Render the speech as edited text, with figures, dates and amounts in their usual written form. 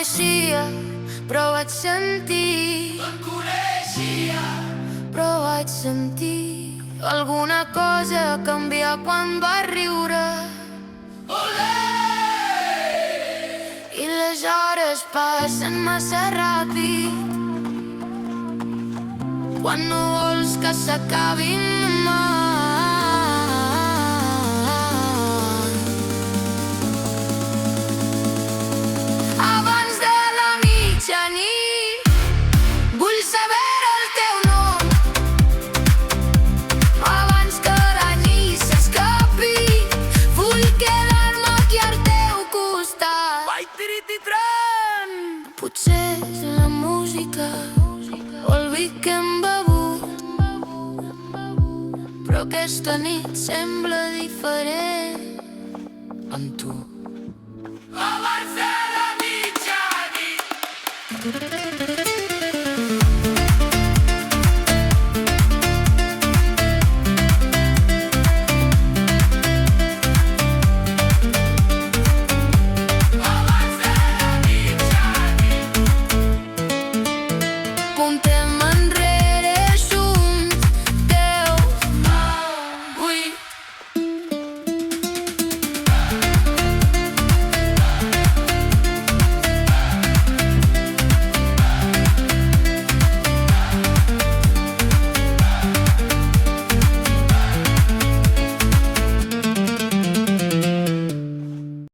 coneixia, però vaig sentir. No et coneixia, Però vaig sentir alguna cosa canviar quan va riure. olé! I les hores passen massa ràpid quan no vols que s'acabin mai. Abans de la mitjanit vull saber el teu nom. Abans que la nit s'escapi vull quedar-me aquí al teu costat. Vai, tirititran! Potser és la música o el vi que hem begut, però aquesta nit sembla diferent amb tu. Abans de la mitjanit